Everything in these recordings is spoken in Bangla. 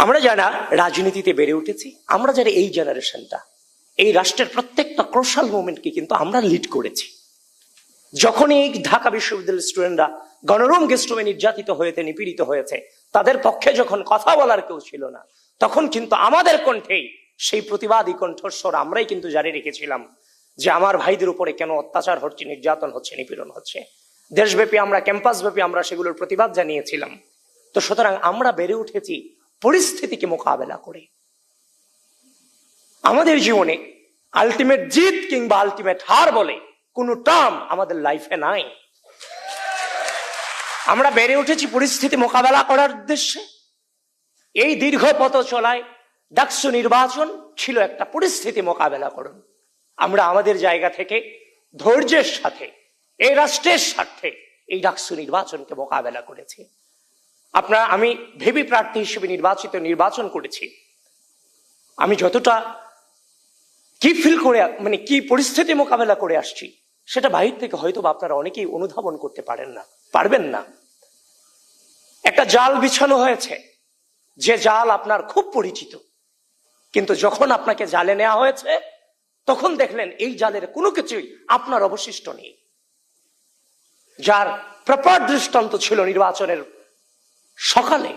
আমরা যারা রাজনীতিতে বেড়ে উঠেছি, আমরা যারা এই জেনারেশনটা, এই রাষ্ট্রের প্রত্যেকটা ক্রুশাল মোমেন্টকে কিন্তু আমরা লিড করেছি। যখন এই ঢাকা বিশ্ববিদ্যালয়ের স্টুডেন্টরা গণরুম গেস্টরুমে নির্যাতিত হয়েছে, নিপীড়িত হয়েছে, তাদের পক্ষে যখন কথা বলার কেউ ছিল না, তখন কিন্তু আমাদের কণ্ঠেই সেই প্রতিবাদী কণ্ঠস্বর আমরাই কিন্তু জারি রেখেছিলাম যে আমার ভাইদের উপরে কেন অত্যাচার হচ্ছে, নির্যাতন হচ্ছে, নিপীড়ন হচ্ছে। দেশব্যাপী আমরা, ক্যাম্পাসব্যাপী আমরা সেগুলোর প্রতিবাদ জানিয়েছিলাম। তো সুতরাং আমরা বেড়ে উঠেছি পরিস্থিতিকে মোকাবেলা করে। আমাদের জীবনে আলটিমেট জিত কিংবা আলটিমেট হার বলে কোনো টার্ম আমাদের লাইফে নাই। আমরা বেড়ে উঠেছি পরিস্থিতি মোকাবেলা করার উদ্দেশ্যে। এই দীর্ঘ পথ চলায় ডাকসু নির্বাচন ছিল একটা পরিস্থিতি মোকাবেলা করুন। আমরা আমাদের জায়গা থেকে ধৈর্যের সাথে এই রাষ্ট্রের স্বার্থে এই ডাকসু নির্বাচনকে মোকাবেলা করেছি। আমি ভিপি প্রার্থী হিসেবে নির্বাচন করেছি। আমি যতটা কি ফিল করে, মানে কি পরিস্থিতি মোকাবেলা করে আসছি, সেটা বাহির থেকে হয়তো আপনারা অনেকেই অনুধাবন করতে পারবেন না। একটা জাল বিছানো হয়েছে, যে জাল আপনার খুব পরিচিত, কিন্তু যখন আপনাকে জালে নেওয়া হয়েছে তখন দেখলেন এই জালের কোনো কিছুই আপনার অবশিষ্ট নেই। যার প্রপার দৃষ্টান্ত ছিল নির্বাচনের সকালে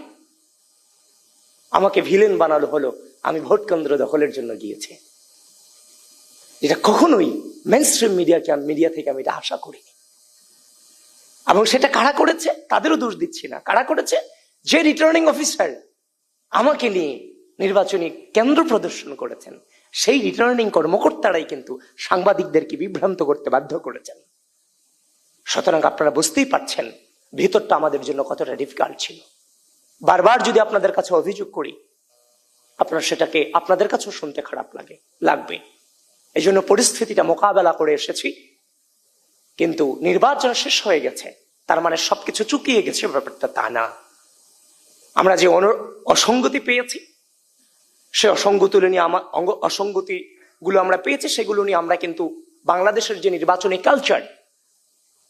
আমাকে ভিলেন বানানো হলো, আমি ভোট কেন্দ্র দখলের জন্য গিয়েছি। এটা কখনোই মেইনস্ট্রিম মিডিয়া থেকে আমি এটা আশা করিনি। এবং সেটা কারা করেছে তাদেরও দোষ দিচ্ছি না। কারা করেছে? যে রিটার্নিং অফিসার আমাকে নিয়ে নির্বাচনী কেন্দ্র প্রদর্শন করেছেন, সেই রিটার্নিং কর্মকর্তারাই কিন্তু সাংবাদিকদেরকে বিভ্রান্ত করতে বাধ্য করেছেন। সুতরাং আপনারা বুঝতেই পারছেন ভিতরটা আমাদের জন্য কতটা ডিফিকাল্ট ছিল। বারবার যদি আপনাদের কাছে অভিযোগ করি, আপনারা সেটাকে আপনাদের কাছেও শুনতে খারাপ লাগবে। এই জন্য পরিস্থিতিটা মোকাবেলা করে এসেছি। কিন্তু নির্বাচন শেষ হয়ে গেছে, তার মানে সবকিছু চুকিয়ে গেছে, ব্যাপারটা তা না। আমরা যে অসঙ্গতি পেয়েছি, সে অসঙ্গতি গুলো আমরা পেয়েছি, সেগুলো নিয়ে আমরা কিন্তু বাংলাদেশের যে নির্বাচনী কালচার,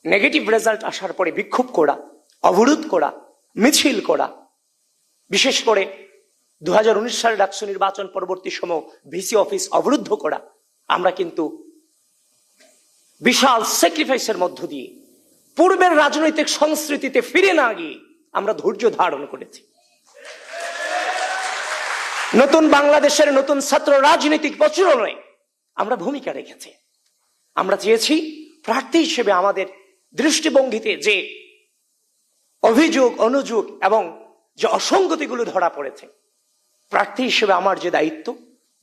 নেগেটিভ রেজাল্ট আসার পরে বিক্ষোভ করা, অবরোধ করা, মিছিল করা, বিশেষ করে 2019 সালে ডাকসু নির্বাচন পরবর্তী সময় ভিসি অফিস অবরুদ্ধ করা, আমরা কিন্তু বিশাল স্যাক্রিফাইসের মধ্য দিয়ে পূর্বের রাজনৈতিক সংস্কৃতিতে ফিরে না গিয়ে আমরা ধৈর্য ধারণ করেছি। নতুন বাংলাদেশের নতুন ছাত্র রাজনৈতিক প্রচলনে আমরা ভূমিকা রেখেছি। আমরা চেয়েছি প্রার্থী হিসেবে আমাদের দৃষ্টিভঙ্গিতে যে অভিযোগ, অনুযোগ এবং যে অসঙ্গতিগুলো ধরা পড়েছে, প্রার্থী হিসেবে আমার যে দায়িত্ব,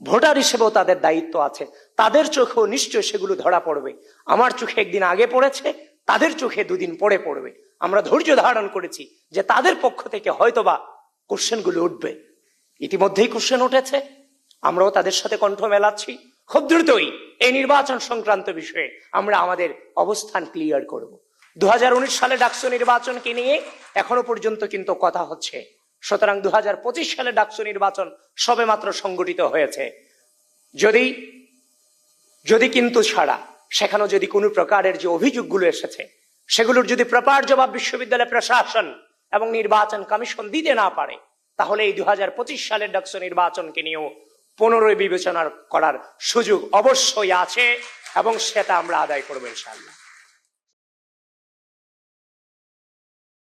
ভোটার হিসেবেও তাদের দায়িত্ব আছে, তাদের চোখেও নিশ্চয় সেগুলো ধরা পড়বে। আমার চোখে একদিন আগে পড়েছে, তাদের চোখে দুদিন পরে পড়বে। আমরা ধৈর্য ধারণ করেছি যে তাদের পক্ষ থেকে হয়তোবা কোশ্চেনগুলো উঠবে। ইতিমধ্যেই কোশ্চেন উঠেছে, আমরাও তাদের সাথে কণ্ঠ মেলাচ্ছি। খুব দ্রুতই এই নির্বাচন সংক্রান্ত বিষয়ে আমরা আমাদের অবস্থান ক্লিয়ার করব। 2019 সালে ডাকসু নির্বাচনকে নিয়ে এখনো পর্যন্ত কিন্তু কথা হচ্ছে। সুতরাং 2025 সালে ডাকসু নির্বাচন সবে মাত্র সংগঠিত হয়েছে। যদি কিন্তু ছাড়া সেখানে যদি কোনো প্রকারের যে অভিযোগগুলো এসেছে, সেগুলোর যদি প্রপার জবাব বিশ্ববিদ্যালয় প্রশাসন এবং নির্বাচন কমিশন দিতে না পারে, তাহলে এই 2025 সালের ডাকসু নির্বাচনকে নিয়েও পুনরায় বিবেচনা করার সুযোগ অবশ্যই আছে এবং সেটা আমরা আদায় করবো ইনশাআল্লাহ।